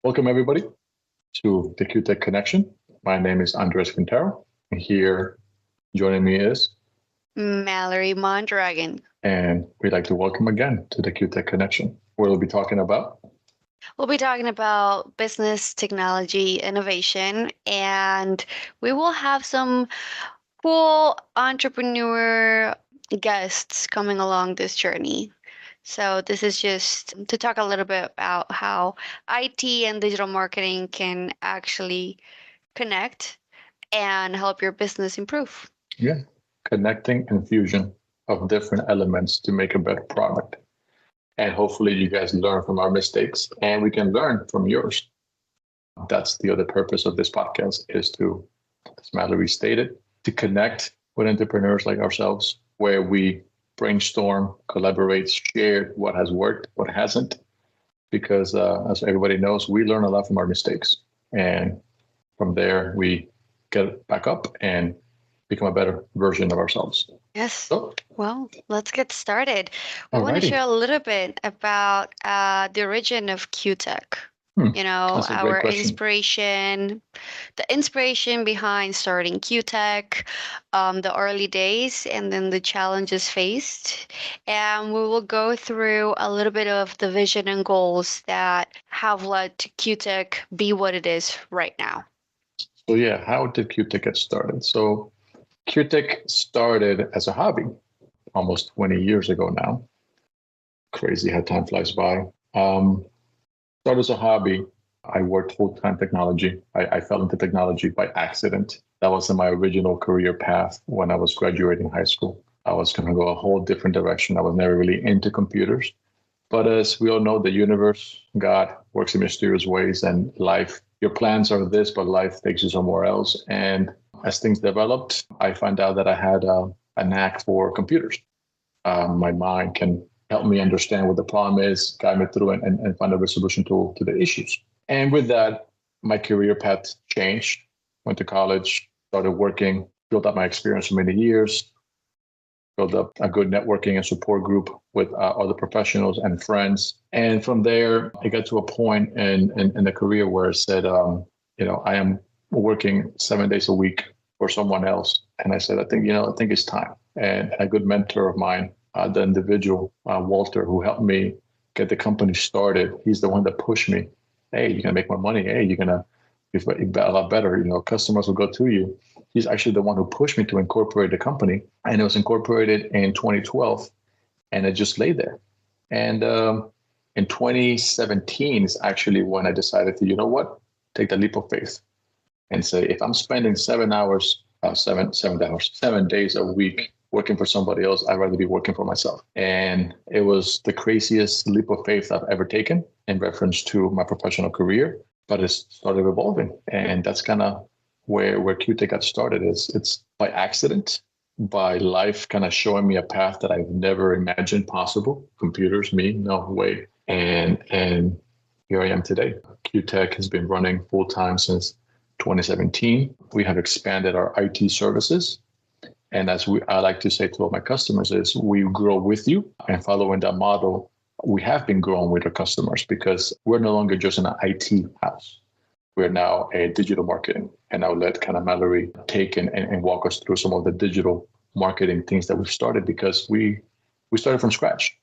Welcome, everybody, to the QTech Connection. My name is Quintero, and here joining me is Mallory Mondragon. And we'd like to welcome again to the QTech Connection, where we'll be talking about business, technology, innovation, and we will have some cool entrepreneur guests coming along this journey. So this is just to talk a little bit about how IT and digital marketing can actually connect and help your business improve. Yeah, connecting and fusion of different elements to make a better product. And hopefully you guys learn from our mistakes and we can learn from yours. That's the other purpose of this podcast is to, as Mallory stated, to connect with entrepreneurs like ourselves, where we brainstorm, collaborate, share what has worked, what hasn't, because as everybody knows, we learn a lot from our mistakes. And from there, we get back up and become a better version of ourselves. Yes. So, well, let's get started. I want to share a little bit about the origin of QTech. Our inspiration, the inspiration behind starting QTech, the early days, and then the challenges faced. And we will go through a little bit of the vision and goals that have led to QTech be what it is right now. So yeah, how did QTech get started? So QTech started as a hobby almost 20 years ago now. Crazy how time flies by. Started as a hobby. I worked full-time technology. I fell into technology by accident. That wasn't my original career path when I was graduating high school. I was going to go a whole different direction. I was never really into computers. But as we all know, the universe, God works in mysterious ways, and life, your plans are this, but life takes you somewhere else. And as things developed, I found out that I had a knack for computers. My mind can help me understand what the problem is, guide me through and find a resolution to the issues. And with that, my career path changed. Went to college, started working, built up my experience for many years, built up a good networking and support group with other professionals and friends. And from there, I got to a point in the career where I said, I am working 7 days a week for someone else. And I said, I think it's time. And a good mentor of mine, the individual, Walter, who helped me get the company started, he's the one that pushed me. Hey, you're going to make more money. Hey, you're going to be a lot better. Customers will go to you. He's actually the one who pushed me to incorporate the company. And it was incorporated in 2012. And it just lay there. And in 2017 is actually when I decided to, take the leap of faith and say, if I'm spending 7 days a week working for somebody else, I'd rather be working for myself. And it was the craziest leap of faith I've ever taken in reference to my professional career, but it started evolving. And that's kind of where QTech got started. It's by accident, by life kind of showing me a path that I've never imagined possible. Computers, me, no way. And here I am today. QTech has been running full time since 2017. We have expanded our IT services. And as I like to say to all my customers is we grow with you, and following that model, we have been growing with our customers because we're no longer just an IT house. We're now a digital marketing. And I'll let kind of Mallory take and walk us through some of the digital marketing things that we've started, because we started from scratch.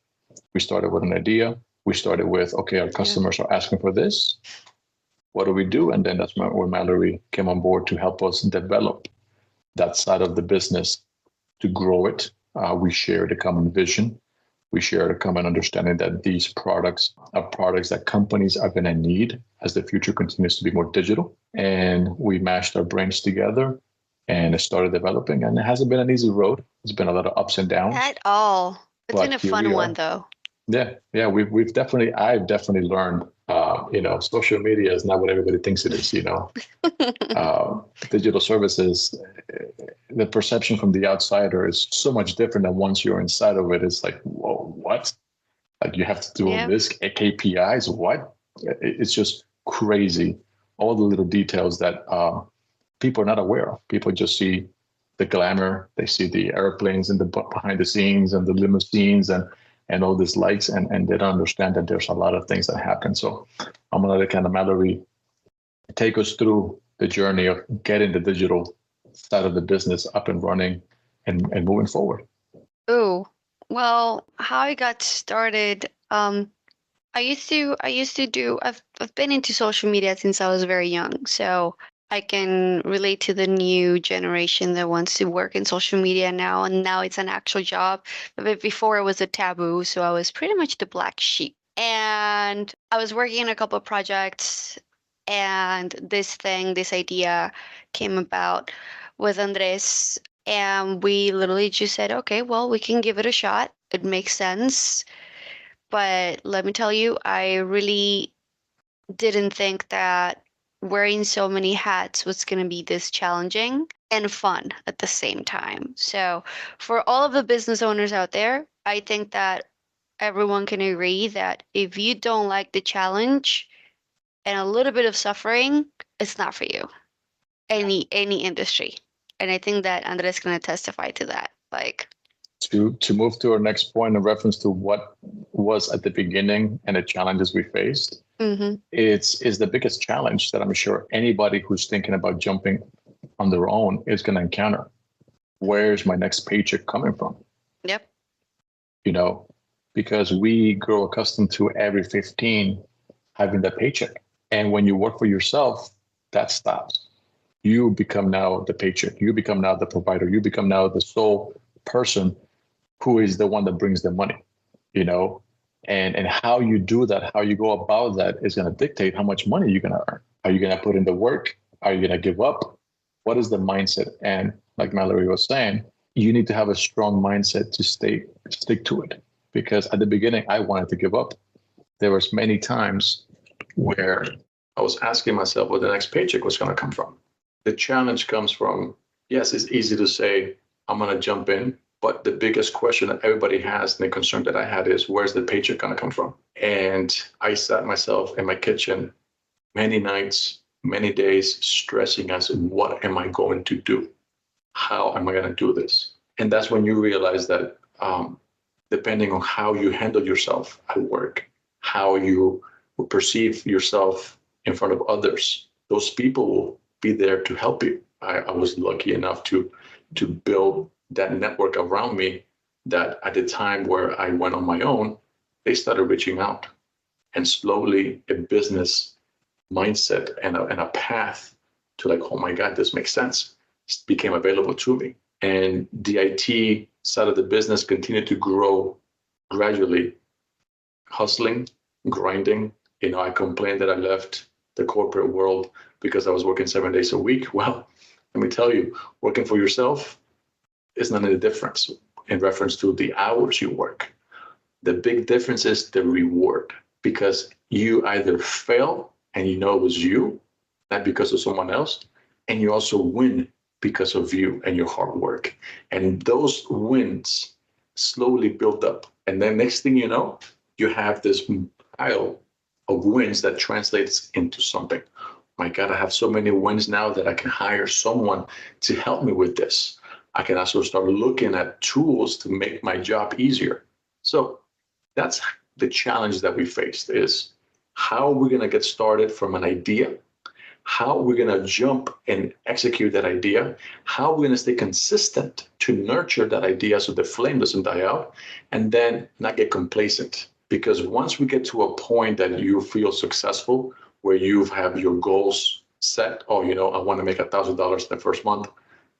We started with an idea. We started with, okay, our customers are asking for this. What do we do? And then that's where Mallory came on board to help us develop that side of the business, to grow it. We shared a common vision. We shared a common understanding that these products are products that companies are going to need as the future continues to be more digital. And we mashed our brains together and it started developing. And it hasn't been an easy road. It's been a lot of ups and downs. At all. It's been a fun one, though. Yeah. I've definitely learned, social media is not what everybody thinks it is, digital services, the perception from the outsider is so much different than once you're inside of it. It's like, whoa, what? Like you have to do this, KPIs, what? It's just crazy. All the little details that people are not aware of. People just see the glamour. They see the airplanes and the behind the scenes and the limousines and and all these likes, and they don't understand that there's a lot of things that happen. So I'm gonna let kind of Mallory take us through the journey of getting the digital side of the business up and running and moving forward. Oh, well, how I got started, I've been into social media since I was very young, so I can relate to the new generation that wants to work in social media now, and now it's an actual job. But before it was a taboo, so I was pretty much the black sheep. And I was working on a couple of projects, and this idea came about with Andres, and we literally just said, okay, well, we can give it a shot. It makes sense. But let me tell you, I really didn't think that wearing so many hats was going to be this challenging and fun at the same time. So, for all of the business owners out there, I think that everyone can agree that if you don't like the challenge and a little bit of suffering, it's not for you. Any industry. And I think that Andres going to testify to that. Like, to move to our next point in reference to what was at the beginning and the challenges we faced, it's the biggest challenge that I'm sure anybody who's thinking about jumping on their own is going to encounter. Where's my next paycheck coming from? Yep. You know, because we grow accustomed to every 15 having that paycheck. And when you work for yourself, that stops. You become now the paycheck. You become now the provider. You become now the sole person who is the one that brings the money, you know, and how you do that, how you go about that is going to dictate how much money you're going to earn. Are you going to put in the work? Are you going to give up? What is the mindset? And like Mallory was saying, you need to have a strong mindset to stick to it. Because at the beginning, I wanted to give up. There was many times where I was asking myself where the next paycheck was going to come from. The challenge comes from, yes, it's easy to say, I'm going to jump in. But the biggest question that everybody has and the concern that I had is, where's the paycheck going to come from? And I sat myself in my kitchen many nights, many days, stressing as what am I going to do? How am I going to do this? And that's when you realize that depending on how you handle yourself at work, how you perceive yourself in front of others, those people will be there to help you. I was lucky enough to build that network around me that at the time where I went on my own, they started reaching out. And slowly a business mindset and a path to like, oh my God, this makes sense, became available to me. And the IT side of the business continued to grow gradually, hustling, grinding. You know, I complained that I left the corporate world because I was working 7 days a week. Well, let me tell you, working for yourself is not any difference in reference to the hours you work. The big difference is the reward, because you either fail and you know it was you, not because of someone else, and you also win because of you and your hard work. And those wins slowly build up. And then next thing you know, you have this pile of wins that translates into something. My God, I have so many wins now that I can hire someone to help me with this. I can also start looking at tools to make my job easier. So that's the challenge that we faced, is how we're going to get started from an idea, how we're going to jump and execute that idea, how we're going to stay consistent to nurture that idea so the flame doesn't die out, and then not get complacent. Because once we get to a point that you feel successful, where you have your goals set, oh, you know, I want to make $1,000 the first month,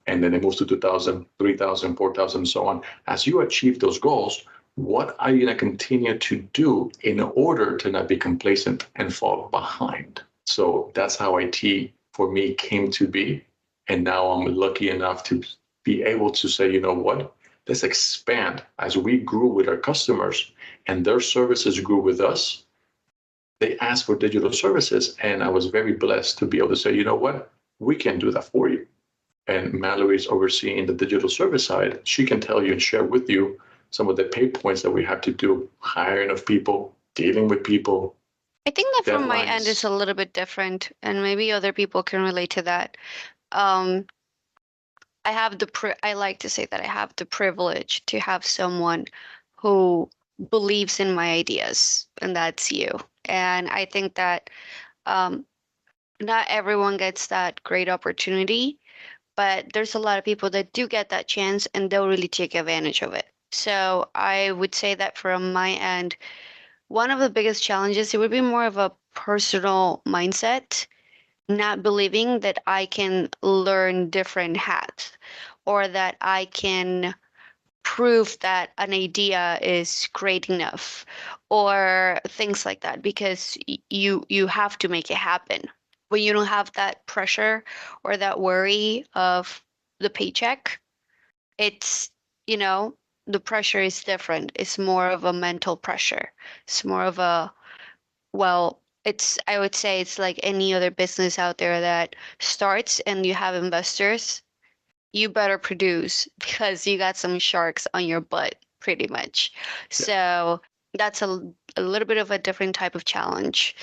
and then it moves to 2,000, 3,000, 4,000, and so on. As you achieve those goals, what are you going to continue to do in order to not be complacent and fall behind? So that's how IT for me came to be. And now I'm lucky enough to be able to say, you know what, let's expand. As we grew with our customers and their services grew with us, they asked for digital services. And I was very blessed to be able to say, you know what, we can do that for you. And Mallory's overseeing the digital service side. She can tell you and share with you some of the pain points that we have to do, hiring of people, dealing with people. I think that from my end is a little bit different, and maybe other people can relate to that. I like to say that I have the privilege to have someone who believes in my ideas, and that's you. And I think that not everyone gets that great opportunity, but there's a lot of people that do get that chance and they'll really take advantage of it. So I would say that from my end, one of the biggest challenges, it would be more of a personal mindset, not believing that I can learn different hats or that I can prove that an idea is great enough or things like that, because you have to make it happen. When you don't have that pressure or that worry of the paycheck, it's, you know, the pressure is different. It's more of a mental pressure. It's more of a, well, I would say it's like any other business out there that starts and you have investors. You better produce because you got some sharks on your butt, pretty much. Yeah. So that's a little bit of a different type of challenge.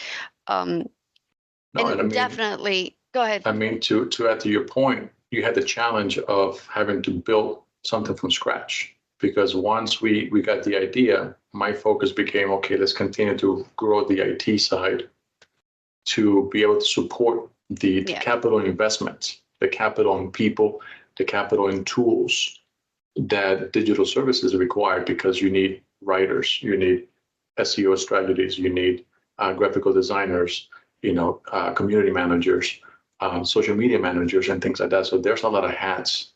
No, and I mean, definitely, go ahead. I mean, to add to your point, you had the challenge of having to build something from scratch. Because once we got the idea, my focus became, okay, let's continue to grow the IT side to be able to support the capital investments, the capital in people, the capital in tools that digital services require, because you need writers, you need SEO strategies, you need graphical designers, community managers, social media managers, and things like that. So there's a lot of hats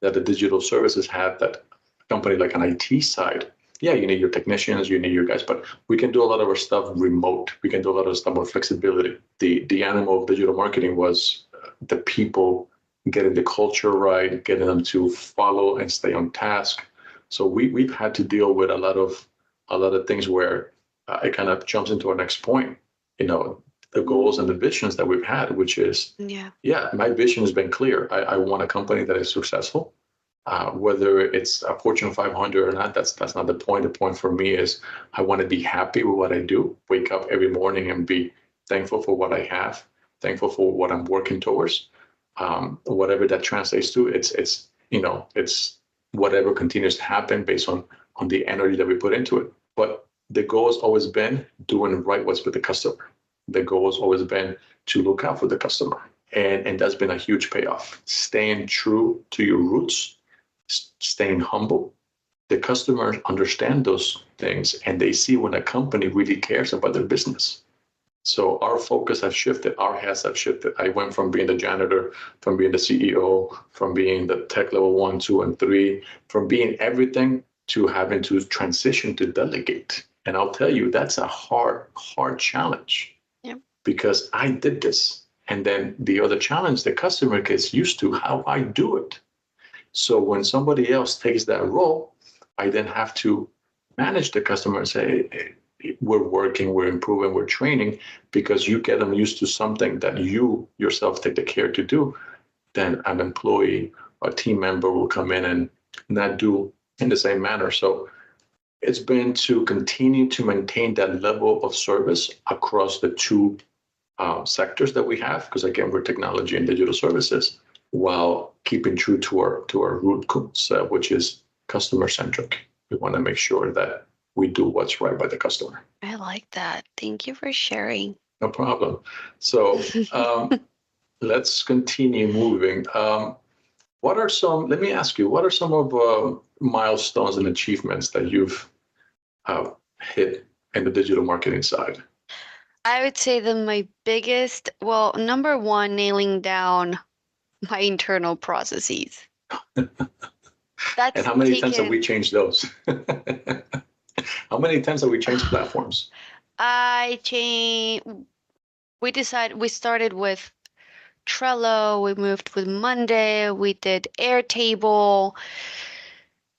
that the digital services have that a company like an IT side, you need your technicians, you need your guys, but we can do a lot of our stuff remote. We can do a lot of stuff with flexibility. The animal of digital marketing was the people, getting the culture right, getting them to follow and stay on task. So we've had to deal with a lot of things where it kind of jumps into our next point. The goals and the visions that we've had, which is, my vision has been clear. I want a company that is successful. Whether it's a Fortune 500 or not, that's not the point. The point for me is I want to be happy with what I do, wake up every morning and be thankful for what I have, thankful for what I'm working towards. Whatever that translates to, it's whatever continues to happen based on the energy that we put into it. But the goal has always been doing right what's with the customer. The goal has always been to look out for the customer. And that's been a huge payoff. Staying true to your roots, staying humble. The customers understand those things and they see when a company really cares about their business. So our focus has shifted, our hats have shifted. I went from being the janitor, from being the CEO, from being the tech level 1, 2, and 3, from being everything to having to transition to delegate. And I'll tell you, that's a hard challenge. Yep. Because I did this. And then the other challenge, the customer gets used to how I do it. So when somebody else takes that role, I then have to manage the customer and say, hey, we're working, we're improving, we're training, because you get them used to something that you yourself take the care to do. Then an employee or team member will come in and not do in the same manner. So it's been to continue to maintain that level of service across the two sectors that we have, because again, we're technology and digital services, while keeping true to our root concept, which is customer centric. We want to make sure that we do what's right by the customer. I like that. Thank you for sharing. No problem. So let's continue moving. Let me ask you, what are some of milestones and achievements that you've hit in the digital marketing side? I would say that my biggest, number one, nailing down my internal processes. And how many times have we changed those? How many times have we changed platforms? We started with Trello, we moved with Monday, we did Airtable,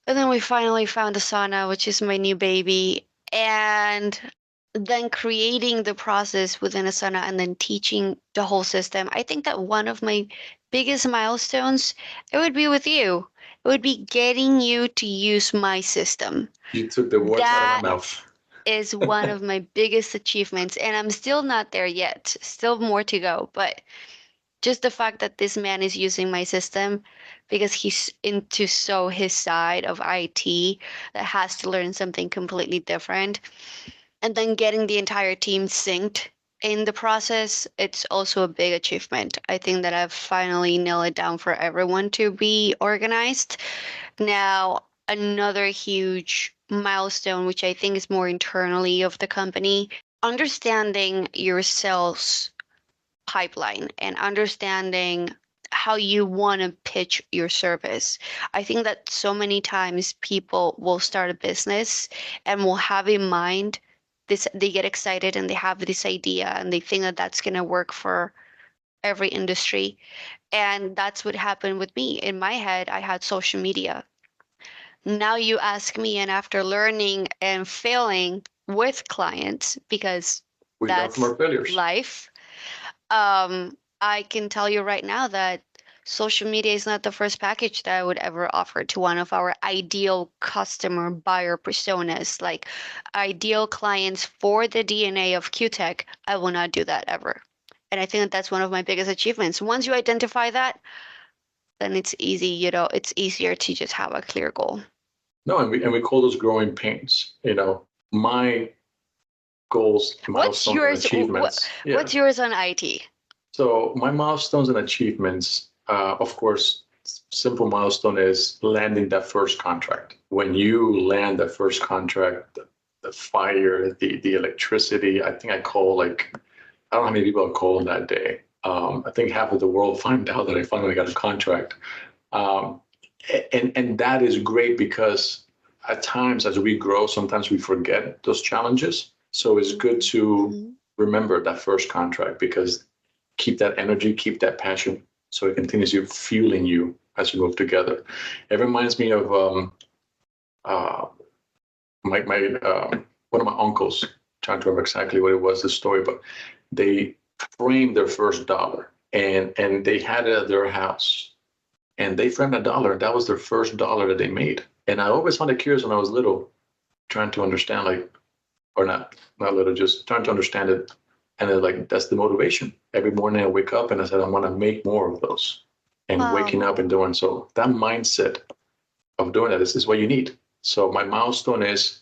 and then we finally found Asana, which is my new baby. And then creating the process within Asana and then teaching the whole system. I think that one of my biggest milestones, it would be with you. It would be getting you to use my system. You took the words out of my mouth. Is one of my biggest achievements, and I'm still not there yet. Still more to go, but just the fact that this man is using my system because he's into his side of IT that has to learn something completely different. And then getting the entire team synced in the process, it's also a big achievement. I think that I've finally nailed it down for everyone to be organized. Now, another huge milestone, which I think is more internally of the company, understanding your sales pipeline and understanding how you want to pitch your service. I think that so many times people will start a business and will have in mind this, they get excited and they have this idea and they think that that's going to work for every industry. And that's what happened with me. In my head, I had social media. Now you ask me, and after learning and failing with clients, because we learn from our failures. Life, I can tell you right now that social media is not the first package that I would ever offer to one of our ideal customer buyer personas, like ideal clients for the DNA of QTech. I will not do that ever. And I think that that's one of my biggest achievements. Once you identify that, then it's easy, it's easier to just have a clear goal. No, and we call those growing pains. My goals, milestones, and achievements. What's yours on IT? So my milestones and achievements, of course, simple milestone is landing that first contract. When you land that first contract, the fire, the electricity, I think I call I don't know how many people I call on that day. I think half of the world find out that I finally got a contract. And that is great because at times as we grow, sometimes we forget those challenges. So it's good to remember that first contract because keep that energy, keep that passion, so it continues fueling you as you move together. It reminds me of my one of my uncles. Trying to remember exactly what it was, the story, but they framed their first dollar and they had it at their house, and they framed a dollar. That was their first dollar that they made. And I always found it curious when I was little, trying to understand, or not little, just trying to understand it. And then, that's the motivation. Every morning I wake up and I said, I want to make more of those. And waking up and doing so. That mindset of doing that is what you need. So my milestone is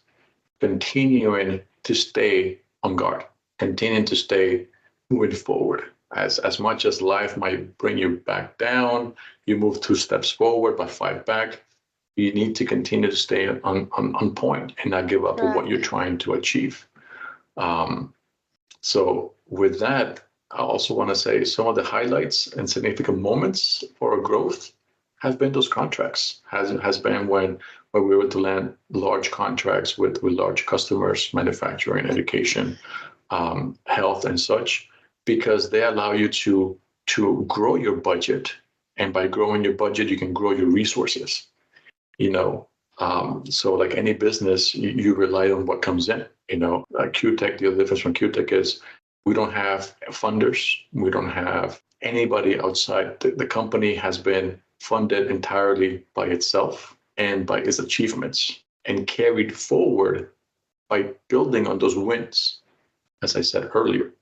continuing to stay on guard, continuing to stay moving forward. As much as life might bring you back down, you move 2 steps forward, but 5 back. You need to continue to stay on point and not give up on what you're trying to achieve. So with that, I also want to say some of the highlights and significant moments for our growth have been those contracts, has been when we were able to land large contracts with large customers, manufacturing, education, health, and such, because they allow you to grow your budget. And by growing your budget, you can grow your resources. So like any business, you rely on what comes in. QTech, the other difference from QTech is we don't have funders. We don't have anybody outside. The company has been funded entirely by itself and by its achievements and carried forward by building on those wins. As I said earlier,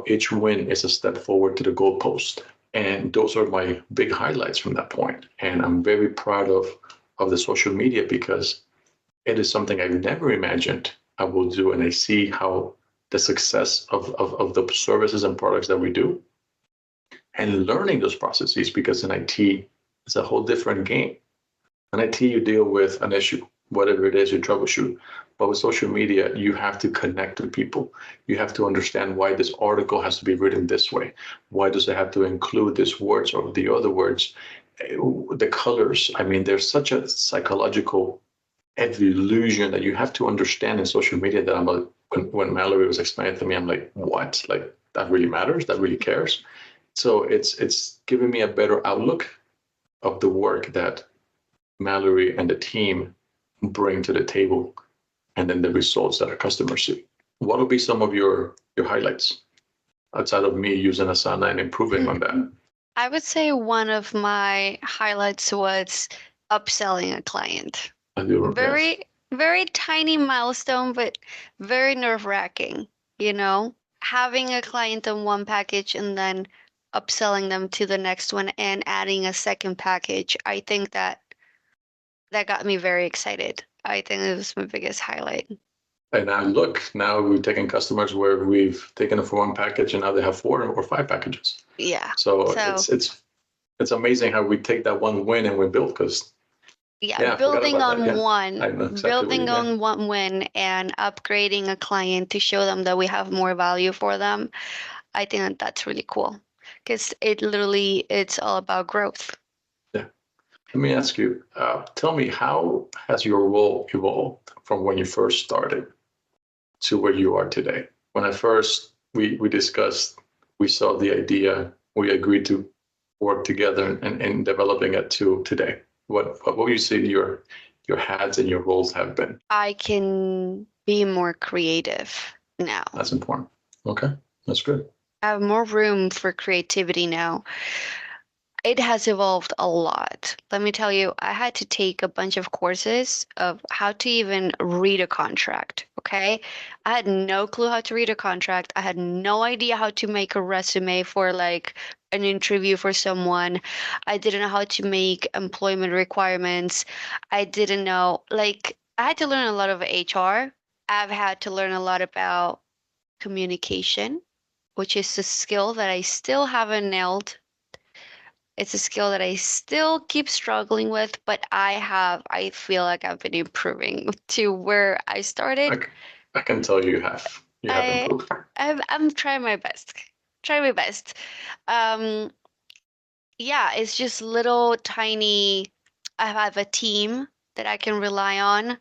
each win is a step forward to the goalpost. And those are my big highlights from that point. And I'm very proud of the social media because it is something I've never imagined I will do. And I see how the success of the services and products that we do and learning those processes, because in IT, it's a whole different game. In IT, you deal with an issue, whatever it is, you troubleshoot. But with social media, you have to connect with people. You have to understand why this article has to be written this way. Why does it have to include these words or the other words? The colors. I mean, there's such a psychological evolution that you have to understand in social media that I'm like, when Mallory was explaining to me, I'm like, what? Like, that really matters? That really cares? So it's giving me a better outlook of the work that Mallory and the team bring to the table, and then the results that our customers see. What will be some of your highlights outside of me using Asana and improving on that? I would say one of my highlights was upselling a client. Very tiny milestone, but very nerve-wracking, having a client on one package and then upselling them to the next one and adding a second package. I think that got me very excited. I think it was my biggest highlight. And now we've taken customers where we've taken it for one package and now they have 4 or 5 packages. Yeah. So it's amazing how we take that one win and we build, because building on one, exactly one win and upgrading a client to show them that we have more value for them. I think that's really cool, because it's all about growth. Yeah. Let me ask you, tell me, how has your role evolved from when you first started to where you are today? When we discussed, we saw the idea, we agreed to work together and developing it to today. What would you say your hats and your roles have been? I can be more creative now. That's important. Okay, that's good. I have more room for creativity now. It has evolved a lot. Let me tell you, I had to take a bunch of courses of how to even read a contract. Okay. I had no clue how to read a contract. I had no idea how to make a resume for like an interview for someone. I didn't know how to make employment requirements. I didn't know, like, I had to learn a lot of HR. I've had to learn a lot about communication, which is a skill that I still haven't nailed. It's a skill that I still keep struggling with, but I feel like I've been improving to where I started. I can tell you have improved. I'm trying my best. Try my best. Yeah, it's just little tiny. I have a team that I can rely on,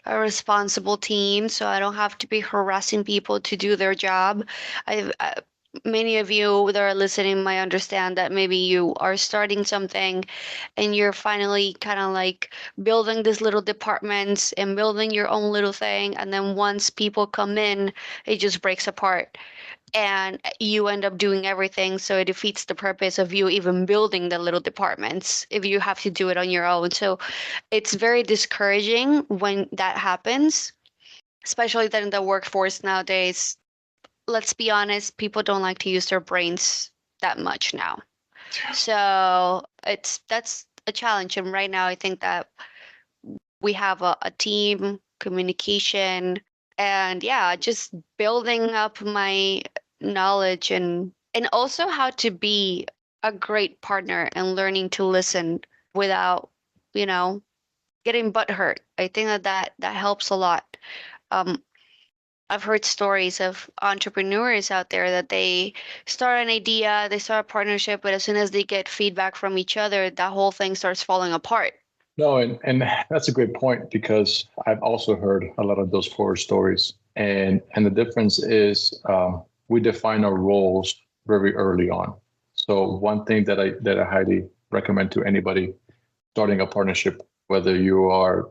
a responsible team, so I don't have to be harassing people to do their job. Many of you that are listening might understand that maybe you are starting something and you're finally kind of like building these little departments and building your own little thing. And then once people come in, it just breaks apart and you end up doing everything. So it defeats the purpose of you even building the little departments if you have to do it on your own. So it's very discouraging when that happens, especially that in the workforce nowadays. Let's be honest, people don't like to use their brains that much now. Yeah. So that's a challenge. And right now, I think that we have a team, communication, and just building up my knowledge and also how to be a great partner and learning to listen without, getting butthurt. I think that helps a lot. I've heard stories of entrepreneurs out there that they start an idea, they start a partnership, but as soon as they get feedback from each other, that whole thing starts falling apart. No, and that's a great point, because I've also heard a lot of those horror stories. And the difference is we define our roles very early on. So one thing that I highly recommend to anybody starting a partnership, whether you are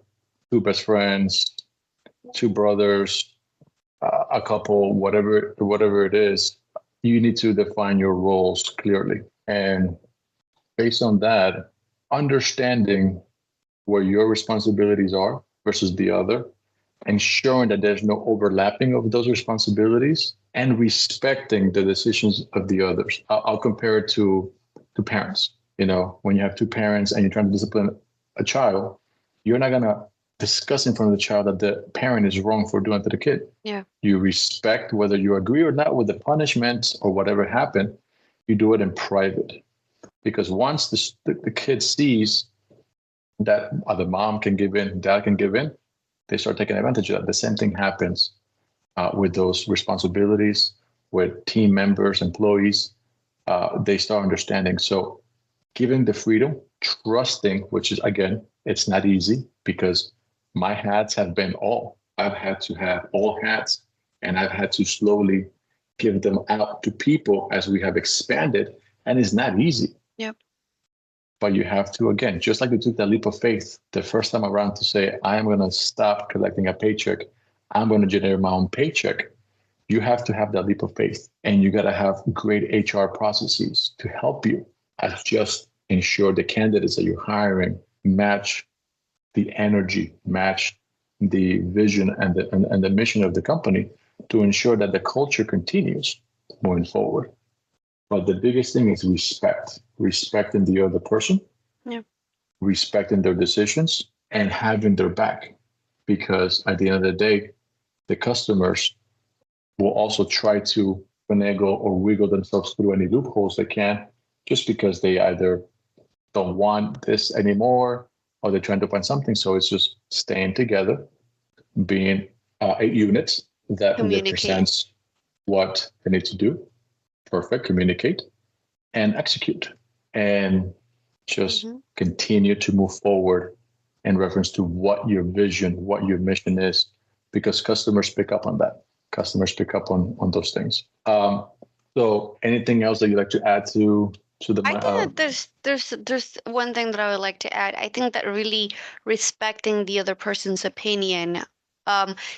2 best friends, 2 brothers, a couple, whatever it is, you need to define your roles clearly. And based on that, understanding where your responsibilities are versus the other, ensuring that there's no overlapping of those responsibilities, and respecting the decisions of the others. I'll compare it to parents. When you have 2 parents and you're trying to discipline a child, you're not going to discuss in front of the child that the parent is wrong for doing to the kid. Yeah. You respect whether you agree or not with the punishment or whatever happened. You do it in private, because once the kid sees that the mom can give in, dad can give in, they start taking advantage of that. The same thing happens with those responsibilities, with team members, employees. They start understanding. So giving the freedom, trusting, which is, again, it's not easy, because my hats have been all. I've had to have all hats, and I've had to slowly give them out to people as we have expanded, and it's not easy. Yep. But you have to, again, just like you took that leap of faith the first time around to say, I am going to stop collecting a paycheck. I'm going to generate my own paycheck. You have to have that leap of faith, and you got to have great HR processes to help you just ensure the candidates that you're hiring match the energy, match the vision and the mission of the company, to ensure that the culture continues moving forward. But the biggest thing is respecting the other person, respecting their decisions, and having their back. Because at the end of the day, the customers will also try to finagle or wiggle themselves through any loopholes they can, just because they either don't want this anymore or they're trying to find something. So it's just staying together, being a unit that represents what they need to do. Perfect. Communicate and execute, and just continue to move forward in reference to what your vision, what your mission is, because customers pick up on that. Customers pick up on those things. So anything else that you'd like to add to the? I think that there's one thing that I would like to add. I think that really respecting the other person's opinion,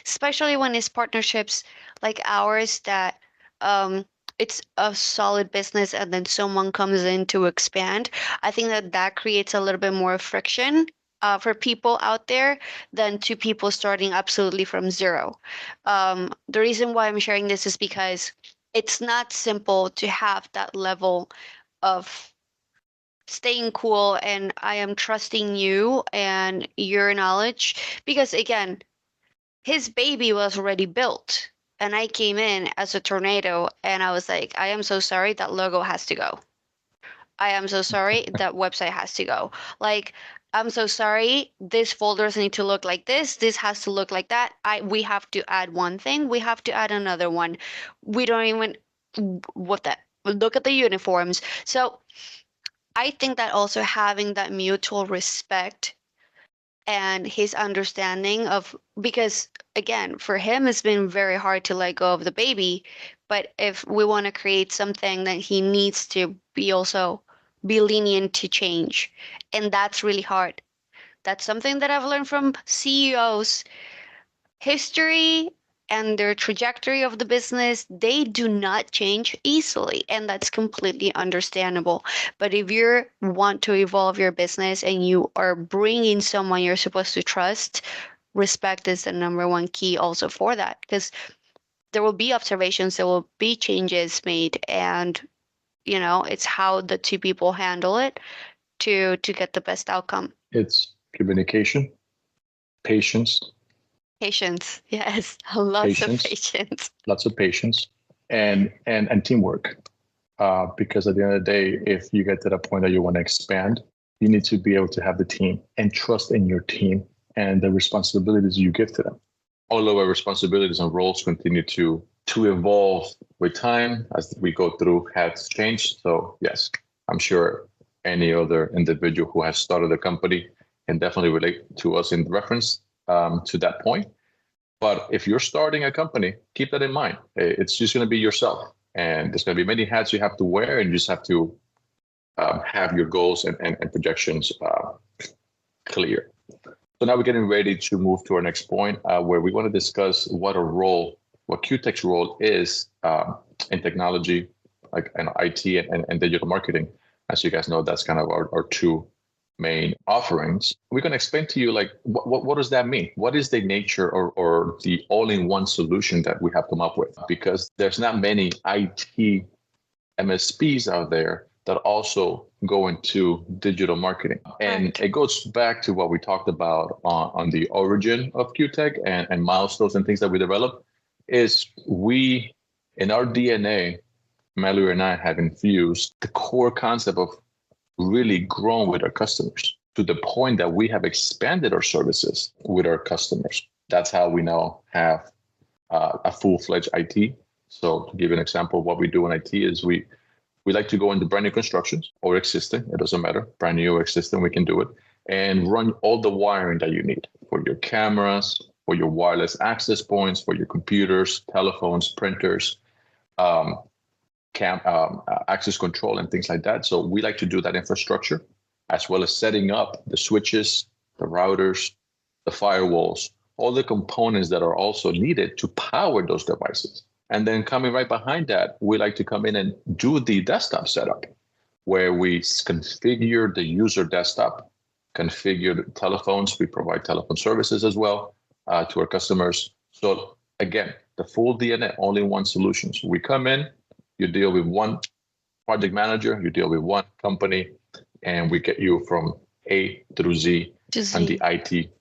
especially when it's partnerships like ours, that it's a solid business and then someone comes in to expand. I think that creates a little bit more friction for people out there than two people starting absolutely from zero. The reason why I'm sharing this is because it's not simple to have that level of staying cool and I am trusting you and your knowledge, because again, his baby was already built and I came in as a tornado and I was like, I am so sorry, that logo has to go. I am so sorry, that website has to go. Like, I'm so sorry, these folders need to look like this has to look like that. We have to add one thing, we have to add another one. We don't even look at the uniforms. So I think that also having that mutual respect and his understanding of, because again, for him, it's been very hard to let go of the baby. But if we want to create something, that he needs to be lenient to change. And that's really hard. That's something that I've learned from CEOs. History and their trajectory of the business, they do not change easily, and that's completely understandable. But if you want to evolve your business and you are bringing someone you're supposed to trust, respect is the number one key also for that, because there will be observations, there will be changes made, and it's how the two people handle it to get the best outcome. It's communication, patience. Patience, yes, lots of patience. Lots of patience, and teamwork. Because at the end of the day, if you get to the point that you want to expand, you need to be able to have the team and trust in your team and the responsibilities you give to them. All of our responsibilities and roles continue to evolve with time as we go through, has changed. So yes, I'm sure any other individual who has started a company can definitely relate to us in reference to that point. But if you're starting a company, keep that in mind. It's just going to be yourself, and there's going to be many hats you have to wear, and you just have to have your goals and projections clear. So now we're getting ready to move to our next point, where we want to discuss what QTech's role is in technology, like IT and digital marketing. As you guys know, that's kind of our two main offerings. We're going to explain to you, like, what does that mean? What is the nature or the all-in-one solution that we have come up with? Because there's not many IT MSPs out there that also go into digital marketing. And it goes back to what we talked about on the origin of QTech and milestones and things that we developed, is we, in our DNA, Mallory and I have infused the core concept of really grown with our customers to the point that we have expanded our services with our customers. That's how we now have a full-fledged IT. So to give you an example of what we do in IT is we like to go into brand new constructions or existing, it doesn't matter, brand new or existing, we can do it, and run all the wiring that you need for your cameras, for your wireless access points, for your computers, telephones, printers, access control and things like that. So we like to do that infrastructure, as well as setting up the switches, the routers, the firewalls, all the components that are also needed to power those devices. And then coming right behind that, we like to come in and do the desktop setup, where we configure the user desktop, configure the telephones. We provide telephone services as well to our customers. So again, the full DNA, all-in-one solutions. We come in, you deal with one project manager, you deal with one company, and we get you from A through Z on the IT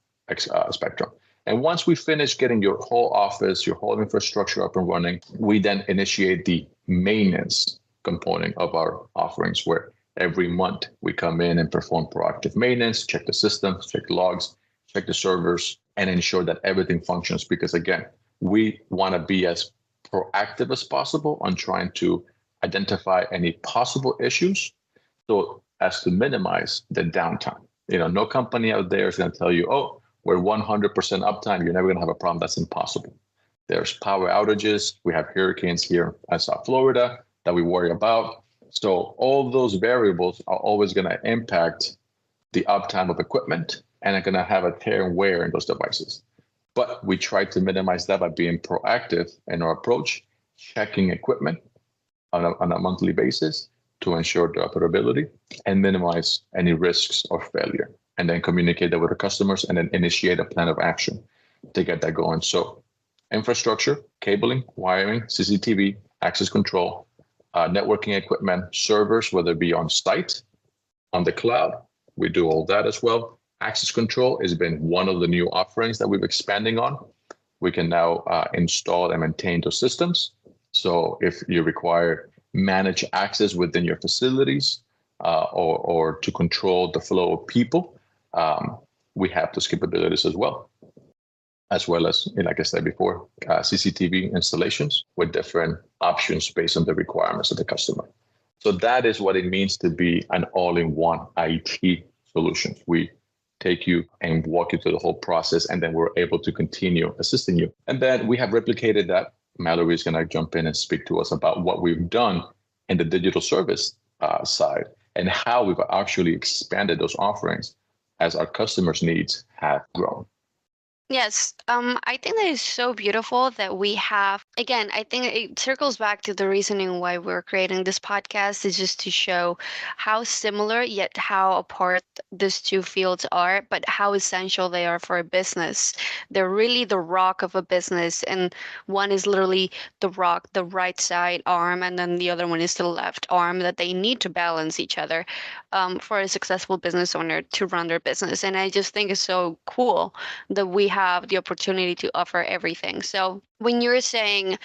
spectrum. And once we finish getting your whole office, your whole infrastructure up and running, we then initiate the maintenance component of our offerings, where every month we come in and perform proactive maintenance, check the systems, check the logs, check the servers, and ensure that everything functions. Because again, we want to be as proactive as possible on trying to identify any possible issues so as to minimize the downtime. No company out there is going to tell you, oh, we're 100% uptime, you're never going to have a problem. That's impossible. There's power outages. We have hurricanes here in South Florida that we worry about. So all those variables are always going to impact the uptime of equipment and are going to have a tear and wear in those devices. But we try to minimize that by being proactive in our approach, checking equipment on a monthly basis to ensure the operability and minimize any risks of failure, and then communicate that with the customers and then initiate a plan of action to get that going. So infrastructure, cabling, wiring, CCTV, access control, networking equipment, servers, whether it be on site, on the cloud, we do all that as well. Access control has been one of the new offerings that we're expanding on. We can now install and maintain those systems. So if you require managed access within your facilities or to control the flow of people, we have those capabilities as well as, like I said before, CCTV installations with different options based on the requirements of the customer. So that is what it means to be an all-in-one IT solution. We take you and walk you through the whole process, and then we're able to continue assisting you. And then we have replicated that. Mallory is going to jump in and speak to us about what we've done in the digital service side and how we've actually expanded those offerings as our customers' needs have grown. Yes, I think that is so beautiful that we have, again, I think it circles back to the reasoning why we're creating this podcast, is just to show how similar yet how apart these two fields are, but how essential they are for a business. They're really the rock of a business, and one is literally the rock, the right side arm, and then the other one is the left arm, that they need to balance each other for a successful business owner to run their business. And I just think it's so cool that we have the opportunity to offer everything. So when you're saying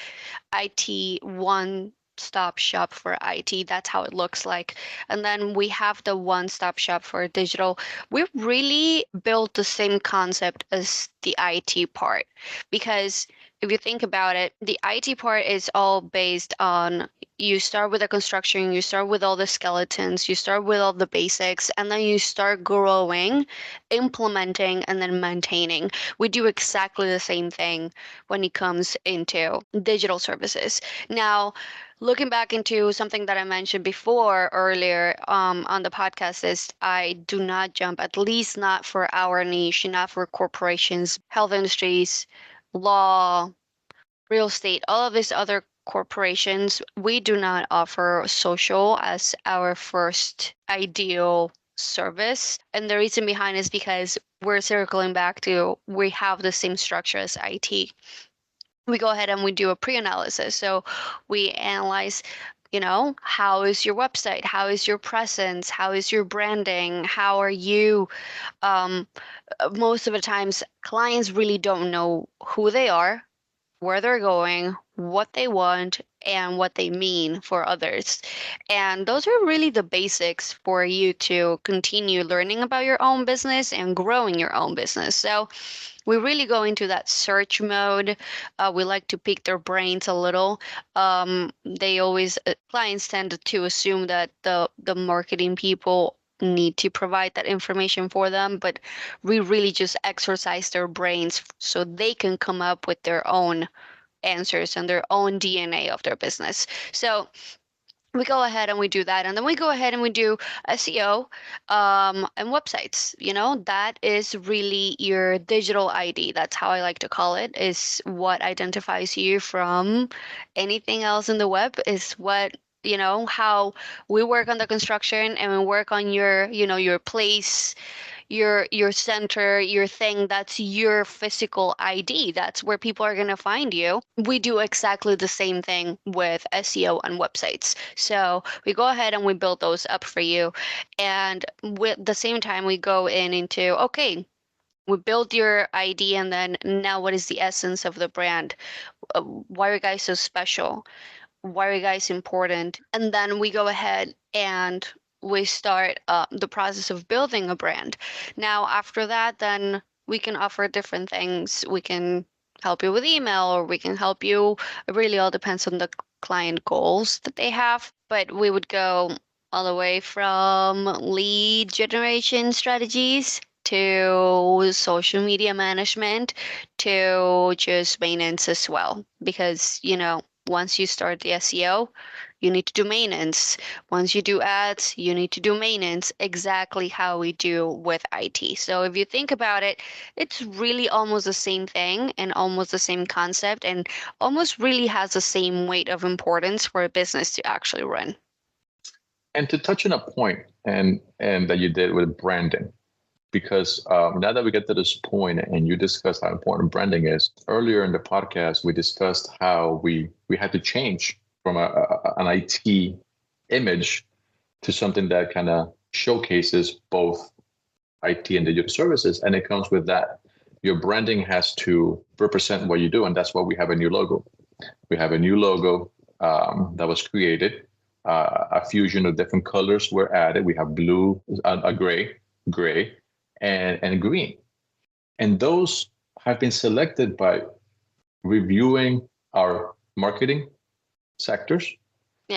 IT, one-stop shop for IT, that's how it looks like. And then we have the one-stop shop for digital. We really built the same concept as the IT part, because if you think about it, the IT part is all based on, you start with the construction, you start with all the skeletons, you start with all the basics, and then you start growing, implementing, and then maintaining. We do exactly the same thing when it comes into digital services. Now, looking back into something that I mentioned before earlier on the podcast, is I do not jump, at least not for our niche, not for corporations, health industries, law, real estate, all of these other corporations. We do not offer social as our first ideal service. And the reason behind is because we're circling back to, we have the same structure as IT. We go ahead and we do a pre-analysis. So we analyze, how is your website? How is your presence? How is your branding? How are you? Most of the times, clients really don't know who they are, where they're going, what they want, and what they mean for others. And those are really the basics for you to continue learning about your own business and growing your own business. So we really go into that search mode. We like to pick their brains a little. Clients tend to assume that the marketing people need to provide that information for them, but we really just exercise their brains so they can come up with their own answers and their own DNA of their business. So we go ahead and we do that, and then we go ahead and we do SEO and websites. That is really your digital ID. That's how I like to call it, is what identifies you from anything else in the web, is what, how we work on the construction and we work on your place, your center, your thing, that's your physical ID. That's where people are going to find you. We do exactly the same thing with SEO and websites. So we go ahead and we build those up for you. And with the same time, we go into, okay, we build your ID, and then now what is the essence of the brand? Why are you guys so special? Why are you guys important? And then we go ahead and we start the process of building a brand. Now, after that, then we can offer different things. We can help you with email, or we can help you. It really all depends on the client goals that they have. But we would go all the way from lead generation strategies to social media management to just maintenance as well. Because, once you start the SEO, you need to do maintenance. Once you do ads, you need to do maintenance, exactly how we do with IT. So if you think about it, it's really almost the same thing and almost the same concept, and almost really has the same weight of importance for a business to actually run. And to touch on a point and that you did with branding, because now that we get to this point and you discussed how important branding is, earlier in the podcast, we discussed how we had to change from an IT image to something that kind of showcases both IT and digital services. And it comes with that. Your branding has to represent what you do. And that's why we have a new logo. We have a new logo that was created. A fusion of different colors were added. We have blue, gray, and green. And those have been selected by reviewing our marketing sectors,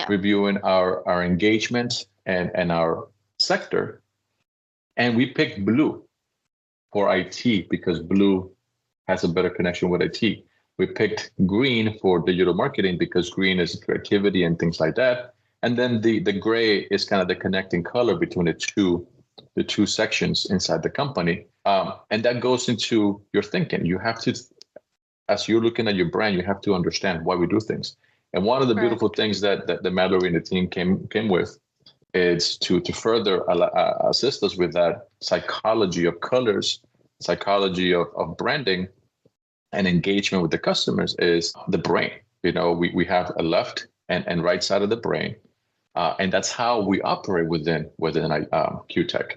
reviewing our engagement and our sector. And we picked blue for IT because blue has a better connection with IT. We picked green for digital marketing because green is creativity and things like that. And then the gray is kind of the connecting color between the two sections inside the company. And that goes into your thinking. You have to, as you're looking at your brand, you have to understand why we do things. And one of the beautiful things that the Mallory and the team came with is to further assist us with that psychology of colors, psychology of branding and engagement with the customers is the brain. We have a left and right side of the brain. And that's how we operate within QTech.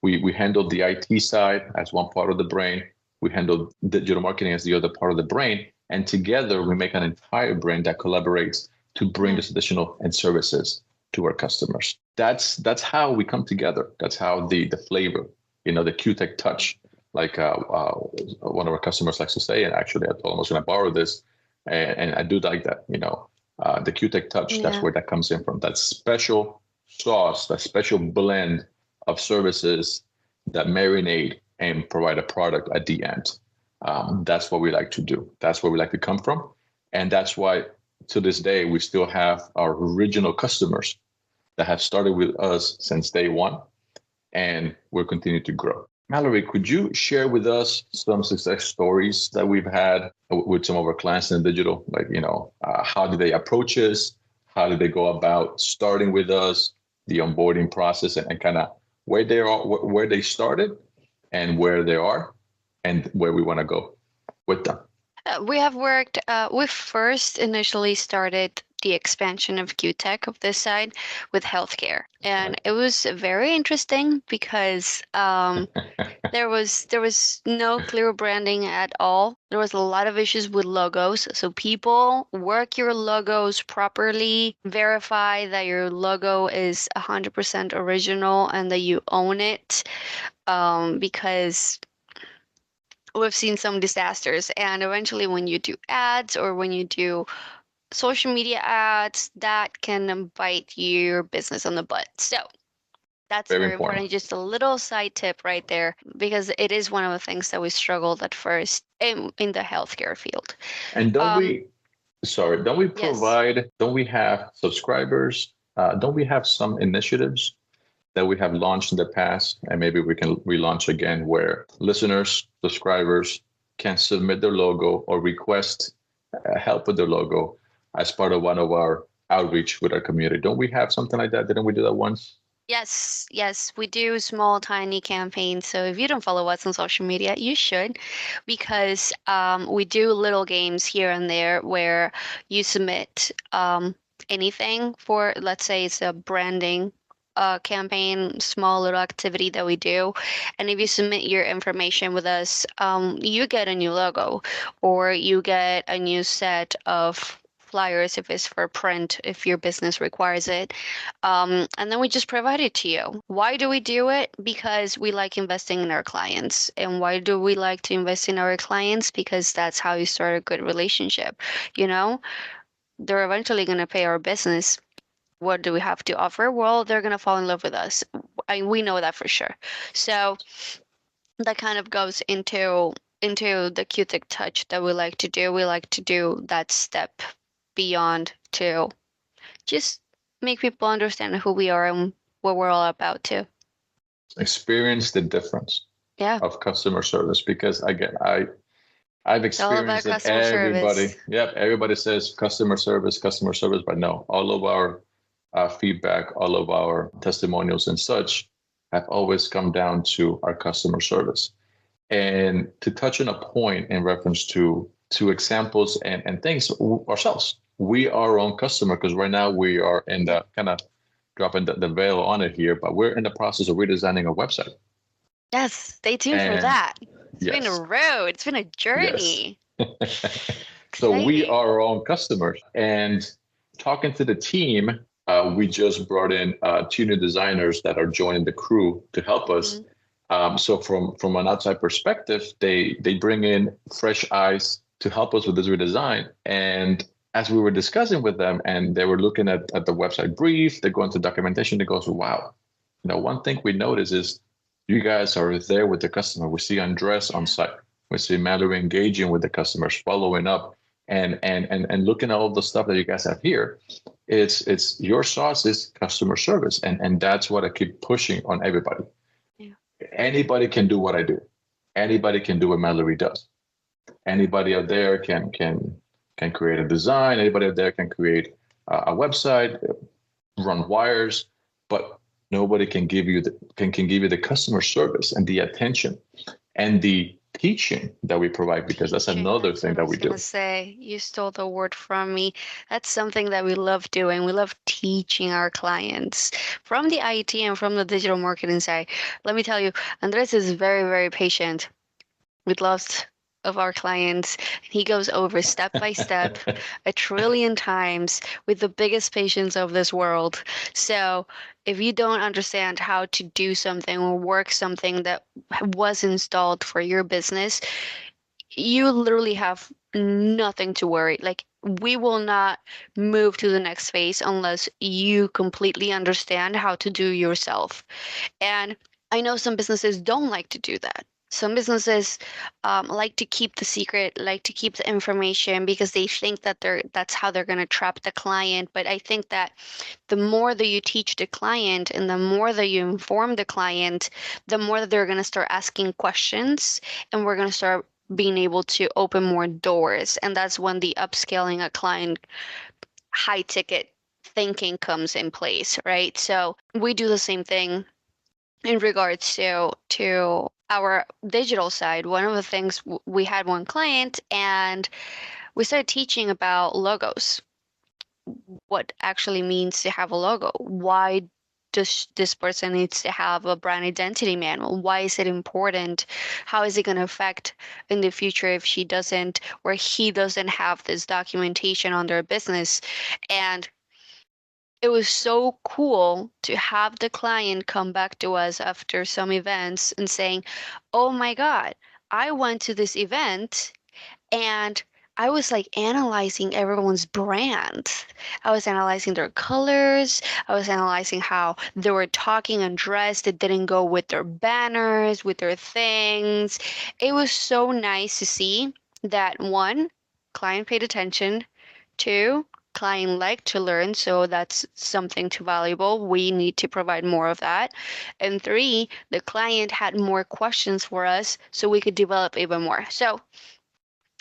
We handle the IT side as one part of the brain. We handle digital marketing as the other part of the brain. And together we make an entire brain that collaborates to bring this additional and services to our customers. That's how we come together. That's how the flavor, the QTech touch, like one of our customers likes to say, and actually I told him I was going to borrow this, and I do like that, the QTech touch, that's where that comes in from. That special sauce, that special blend of services that marinate and provide a product at the end. That's what we like to do. That's where we like to come from. And that's why to this day, we still have our original customers that have started with us since day one, and we're continuing to grow. Mallory, could you share with us some success stories that we've had with some of our clients in digital? Like, how do they approach us? How do they go about starting with us, the onboarding process, and kind of where they are, where they started and where they are and where we want to go with them? We have worked, we first initially started the expansion of QTech of this side with healthcare. And it was very interesting because there was no clear branding at all. There was a lot of issues with logos. So people work your logos properly, verify that your logo is 100% original and that you own it, because we've seen some disasters. And eventually when you do ads or when you do social media ads, that can bite your business on the butt. So that's very important. Just a little side tip right there, because it is one of the things that we struggled at first in the healthcare field. And don't we provide, don't we have subscribers? Don't we have some initiatives that we have launched in the past, and maybe we can relaunch again, where listeners, subscribers can submit their logo or request help with their logo as part of one of our outreach with our community? Don't we have something like that? Didn't we do that once? Yes, yes, we do small, tiny campaigns. So if you don't follow us on social media, you should, because we do little games here and there where you submit anything for, let's say it's a branding campaign, small little activity that we do. And if you submit your information with us, you get a new logo or you get a new set of flyers if it's for print, if your business requires it. And then we just provide it to you. Why do we do it? Because we like investing in our clients. And why do we like to invest in our clients? Because that's how you start a good relationship. You know, they're eventually going to pay our business. What do we have to offer? Well, they're going to fall in love with us. We know that for sure. So that kind of goes into the QTech touch that we like to do. We like to do that step beyond to just make people understand who we are and what we're all about too. Experience the difference of customer service, because again, I've experienced that everybody, everybody says customer service, but no, all of our feedback, all of our testimonials and such have always come down to our customer service. And to touch on a point in reference to examples and things ourselves, we are our own customer, because right now we are in the kind of dropping the veil on it here, but we're in the process of redesigning a website. Yes, stay tuned for that. It's been a road. It's been a journey. Yes. So we are our own customers. And talking to the team, we just brought in 2 new designers that are joining the crew to help us. So from an outside perspective, they bring in fresh eyes to help us with this redesign. And as we were discussing with them and they were looking at the website brief, they go into documentation, they go, wow, one thing we notice is you guys are there with the customer. We see Andres on site. We see Mallory engaging with the customers, following up, and looking at all the stuff that you guys have here. It's your sauce is customer service, and that's what I keep pushing on everybody. Anybody can do what I do. Anybody can do what Mallory does. Anybody out there can create a design. Anybody out there can create a website, run wires, but nobody can give you the customer service and the attention and the teaching that we provide, because that's another thing that we do. I was going to say, you stole the word from me. That's something that we love doing. We love teaching our clients from the IT and from the digital marketing side. Let me tell you, Andres is very, very patient with lots of our clients. He goes over step by step, 1 trillion times with the biggest patience of this world. So if you don't understand how to do something or work something that was installed for your business, you literally have nothing to worry. Like, we will not move to the next phase unless you completely understand how to do yourself. And I know some businesses don't like to do that. Some businesses like to keep the secret, like to keep the information because they think that that's how they're going to trap the client. But I think that the more that you teach the client and the more that you inform the client, the more that they're going to start asking questions, and we're going to start being able to open more doors. And that's when the upscaling a client high ticket thinking comes in place, right? So we do the same thing in regards to our digital side. One of the things, we had one client and we started teaching about logos, what actually means to have a logo. Why does this person needs to have a brand identity manual? Why is it important? How is it going to affect in the future if she doesn't or he doesn't have this documentation on their business? And it was so cool to have the client come back to us after some events and saying, oh my God, I went to this event and I was like analyzing everyone's brand. I was analyzing their colors. I was analyzing how they were talking and dressed. It didn't go with their banners, with their things. It was so nice to see that, one, client paid attention. Two, client liked to learn, so that's something too valuable. We need to provide more of that. And three, the client had more questions for us, so we could develop even more. So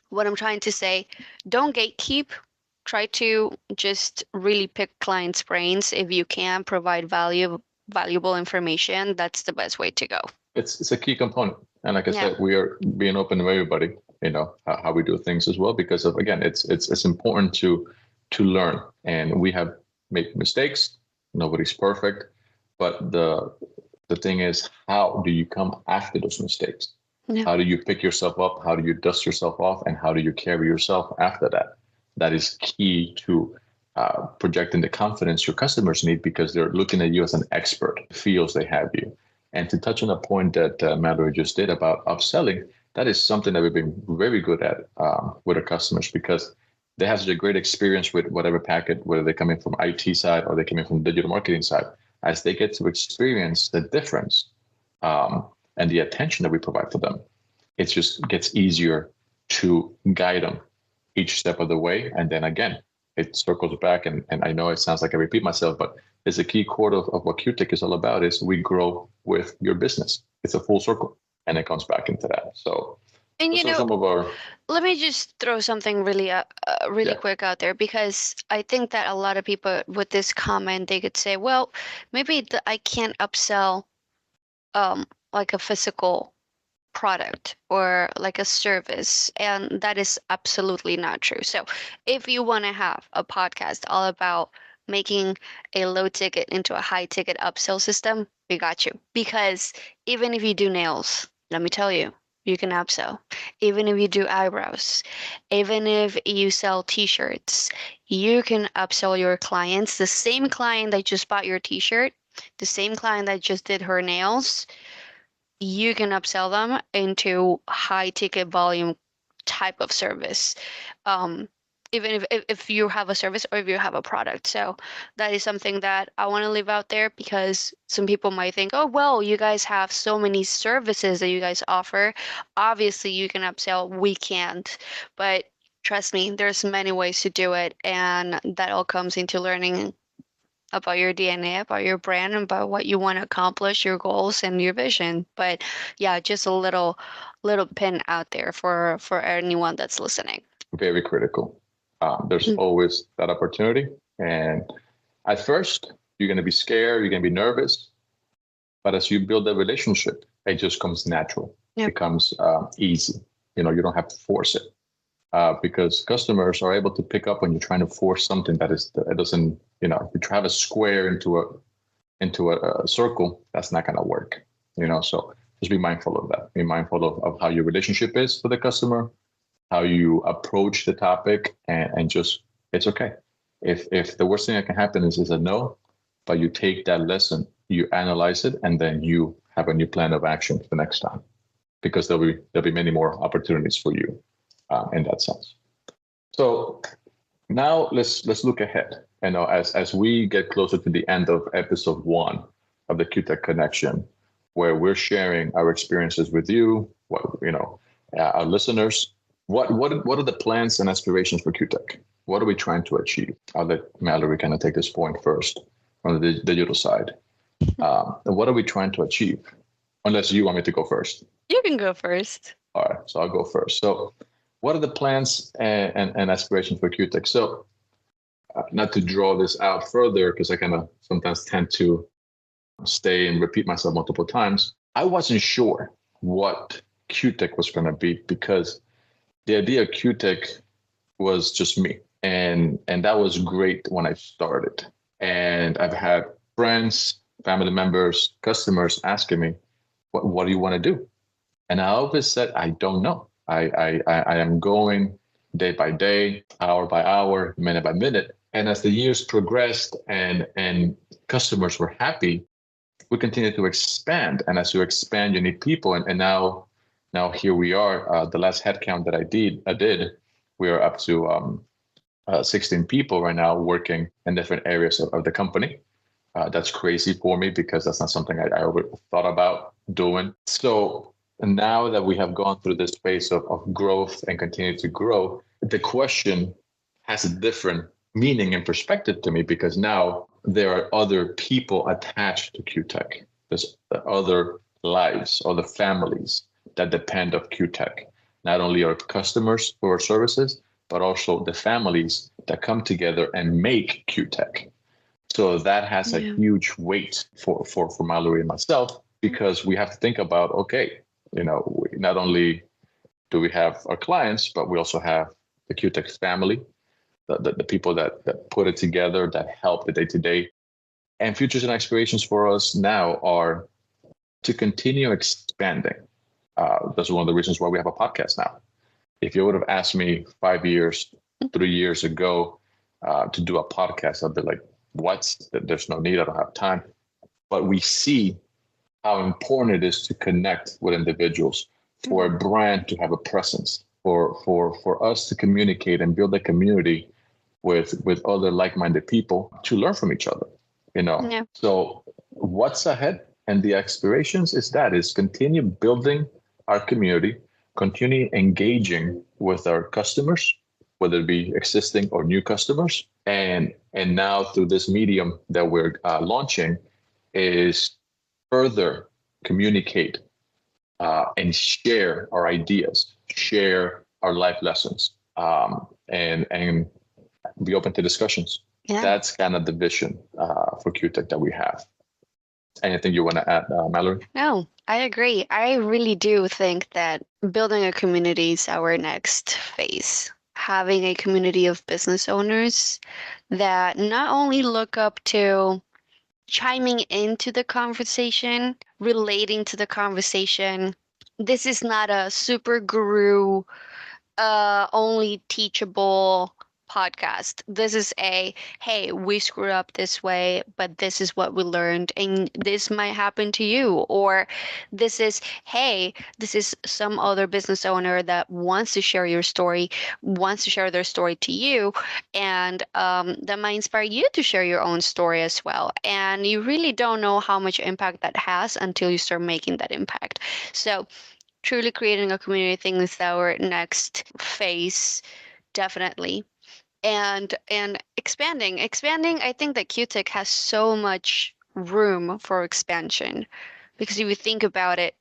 what I'm trying to say, don't gatekeep. Try to just really pick clients' brains. If you can, provide value valuable information, that's the best way to go. It's a key component. And like I said, we are being open to everybody, how we do things as well, because of, again, it's important to learn. And we have made mistakes. Nobody's perfect. But the thing is, how do you come after those mistakes? How do you pick yourself up? How do you dust yourself off? And how do you carry yourself after that? That is key to projecting the confidence your customers need, because they're looking at you as an expert, feels they have you. And to touch on the point that Mallory just did about upselling, that is something that we've been very good at with our customers, because they have such a great experience with whatever packet, whether they're coming from IT side or they're coming from digital marketing side. As they get to experience the difference and the attention that we provide for them, it just gets easier to guide them each step of the way. And then again, it circles back. And I know it sounds like I repeat myself, but it's a key core of what QTech is all about, is we grow with your business. It's a full circle, and it comes back into that. So, and some of our... let me just throw something really quick out there, because I think that a lot of people with this comment, they could say, well, maybe I can't upsell like a physical product or like a service, and that is absolutely not true. So if you want to have a podcast all about making a low ticket into a high ticket upsell system, we got you. Because even if you do nails, let me tell you, you can upsell. Even if you do eyebrows, even if you sell t-shirts, you can upsell your clients. The same client that just bought your t-shirt, the same client that just did her nails, you can upsell them into high ticket volume type of service, even if you have a service or if you have a product. So that is something that I want to leave out there, because some people might think, oh, well, you guys have so many services that you guys offer, obviously you can upsell. We can't. But trust me, there's many ways to do it, and that all comes into learning about your DNA, about your brand, and about what you want to accomplish, your goals and your vision. But yeah, just a little pin out there for anyone that's listening. Very critical. There's always that opportunity. And at first, you're going to be scared, you're going to be nervous. But as you build a relationship, it just comes natural. It becomes easy. You don't have to force it. Because customers are able to pick up when you're trying to force something that doesn't, if you try a square into a circle, that's not going to work, so just be mindful of that. Be mindful of how your relationship is with the customer, how you approach the topic, and just, it's okay. If the worst thing that can happen is a no, but you take that lesson, you analyze it, and then you have a new plan of action for the next time, because there'll be many more opportunities for you. In that sense. So now let's look ahead. As we get closer to the end of episode 1 of the QTech Connection, where we're sharing our experiences with you, our listeners. What are the plans and aspirations for QTech? What are we trying to achieve? I'll let Mallory kind of take this point first on the digital side. What are we trying to achieve? Unless you want me to go first. You can go first. All right, so I'll go first. So what are the plans and aspirations for QTech? So not to draw this out further, because I kind of sometimes tend to stay and repeat myself multiple times. I wasn't sure what QTech was going to be, because the idea of QTech was just me. And that was great when I started. And I've had friends, family members, customers asking me, what do you want to do? And I always said, I don't know. I am going day by day, hour by hour, minute by minute. And as the years progressed and customers were happy, we continued to expand. And as you expand, you need people. And now here we are. The last headcount that I did, we are up to 16 people right now working in different areas of the company. That's crazy for me, because that's not something I ever thought about doing. So now that we have gone through this phase of growth and continue to grow, the question has a different meaning and perspective to me, because now there are other people attached to QTech. There's other lives, other families that depend on QTech. Not only our customers for our services, but also the families that come together and make QTech. So that has a huge weight for Mallory and myself, because we have to think about, okay, not only do we have our clients, but we also have the QTech family, the people that put it together, that help the day-to-day. And futures and aspirations for us now are to continue expanding. That's one of the reasons why we have a podcast now. If you would have asked me 5 years, 3 years ago to do a podcast, I'd be like, what? There's no need. I don't have time. But we see how important it is to connect with individuals, for a brand to have a presence, for us to communicate and build a community with other like-minded people to learn from each other. So what's ahead and the aspirations is continue building our community, continue engaging with our customers, whether it be existing or new customers. And now through this medium that we're launching is further communicate and share our ideas, share our life lessons, and be open to discussions. Yeah. That's kind of the vision for QTech that we have. Anything you want to add, Mallory? No, I agree. I really do think that building a community is our next phase. Having a community of business owners that not only look up to chiming into the conversation, relating to the conversation. This is not a super guru, only teachable podcast. This is hey, we screwed up this way, but this is what we learned, and this might happen to you. Or this is, hey, this is some other business owner that wants to share your story, wants to share their story to you, and that might inspire you to share your own story as well. And you really don't know how much impact that has until you start making that impact. So truly creating a community thing is our next phase, definitely. And expanding, I think that QTech has so much room for expansion, because if you think about it,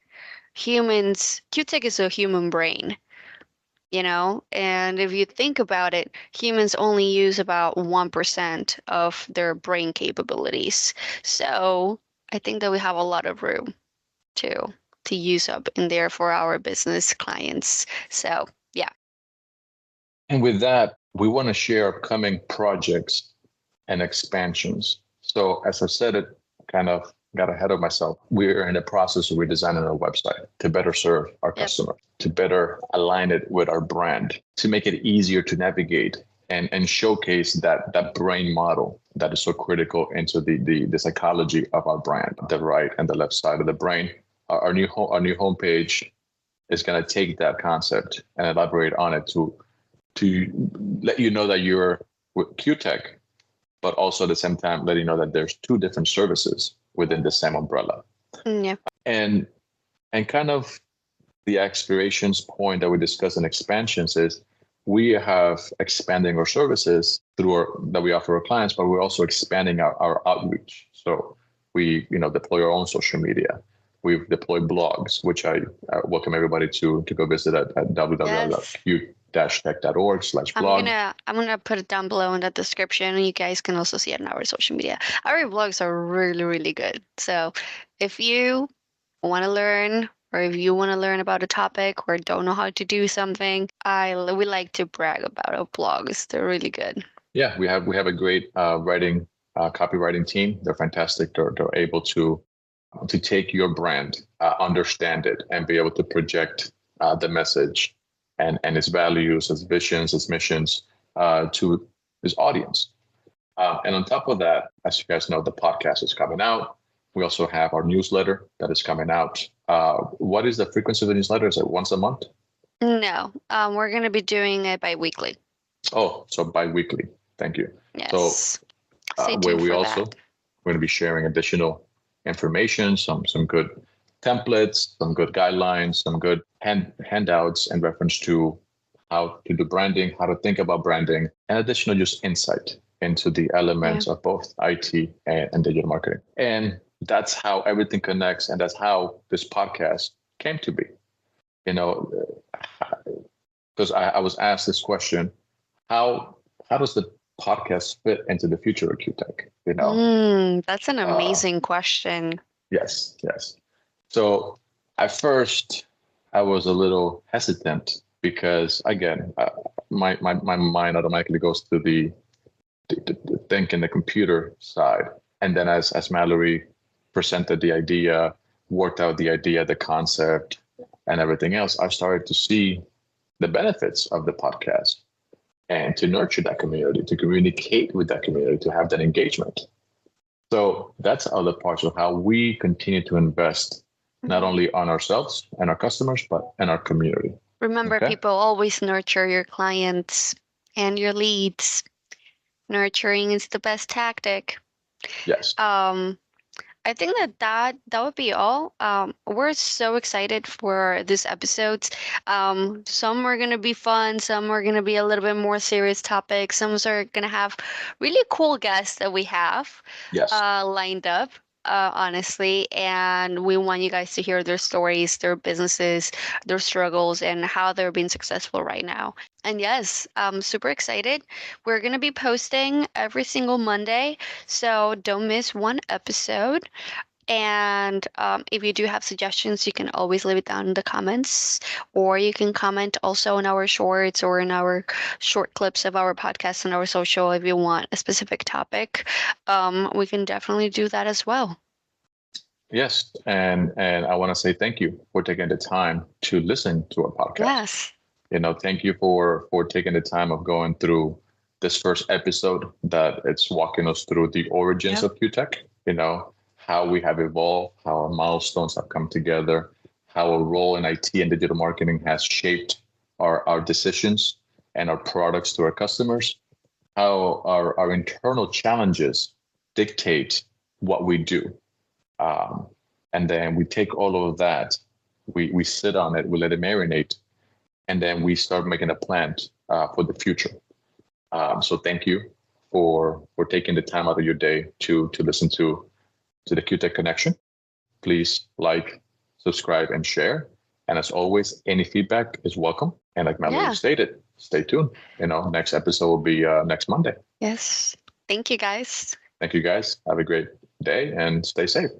QTech is a human brain, and if you think about it, humans only use about 1% of their brain capabilities. So I think that we have a lot of room to use up in there for our business clients. So yeah. And with that, we want to share upcoming projects and expansions. So as I said, it kind of got ahead of myself. We're in the process of redesigning our website to better serve our customers, to better align it with our brand, to make it easier to navigate and showcase that brain model that is so critical into the psychology of our brand, the right and the left side of the brain. Our new homepage is going to take that concept and elaborate on it to let you know that you're with QTech, but also at the same time letting you know that there's two different services within the same umbrella. Yeah. And kind of the aspirations point that we discuss in expansions is we have expanding our services that we offer our clients, but we're also expanding our outreach. So we deploy our own social media. We've deployed blogs, which I welcome everybody to go visit at www.q-tech.org/blog. I'm gonna put it down below in the description. You guys can also see it on our social media. Our blogs are really, really good. So if you want to learn, or if you want to learn about a topic or don't know how to do something, we like to brag about our blogs. They're really good. Yeah, we have a great copywriting team. They're fantastic. They're able to take your brand, understand it, and be able to project the message and its values, its visions, its missions to its audience. And on top of that, as you guys know, the podcast is coming out. We also have our newsletter that is coming out. What is the frequency of the newsletter? Is it once a month? No, we're going to be doing it bi-weekly. Oh, so bi-weekly. Thank you. Yes. So where we're going to be sharing additional information, some good templates, some good guidelines, some good handouts in reference to how to do branding, how to think about branding, and additional just insight into the elements of both IT and digital marketing. And that's how everything connects, and that's how this podcast came to be. Because I was asked this question: how does the podcasts fit into the future of QTech? That's an amazing question. Yes. So at first, I was a little hesitant because, again, my mind automatically goes to the thinking the computer side. And then as Mallory presented the idea, worked out the idea, the concept, and everything else, I started to see the benefits of the podcast and to nurture that community, to communicate with that community, to have that engagement. So that's other parts of how we continue to invest not only on ourselves and our customers, but in our community. Remember, people, always nurture your clients and your leads. Nurturing is the best tactic. Yes. I think that would be all. We're so excited for these episodes. Some are gonna be fun, some are gonna be a little bit more serious topics. Some are gonna have really cool guests that we have lined up. Honestly, and we want you guys to hear their stories, their businesses, their struggles, and how they're being successful right now. And yes, I'm super excited. We're going to be posting every single Monday, so don't miss one episode. And if you do have suggestions, you can always leave it down in the comments, or you can comment also in our shorts or in our short clips of our podcast and our social if you want a specific topic. We can definitely do that as well. Yes, and I want to say thank you for taking the time to listen to our podcast. Yes. Thank you for taking the time of going through this first episode that it's walking us through the origins of QTech, how we have evolved, how our milestones have come together, how our role in IT and digital marketing has shaped our decisions and our products to our customers, how our internal challenges dictate what we do. And then we take all of that, we sit on it, we let it marinate, and then we start making a plan for the future. So thank you for taking the time out of your day to listen to the QTech Connection. Please like, subscribe, and share. And as always, any feedback is welcome. And like Mallory stated, stay tuned. Next episode will be next Monday. Yes. Thank you, guys. Thank you, guys. Have a great day and stay safe.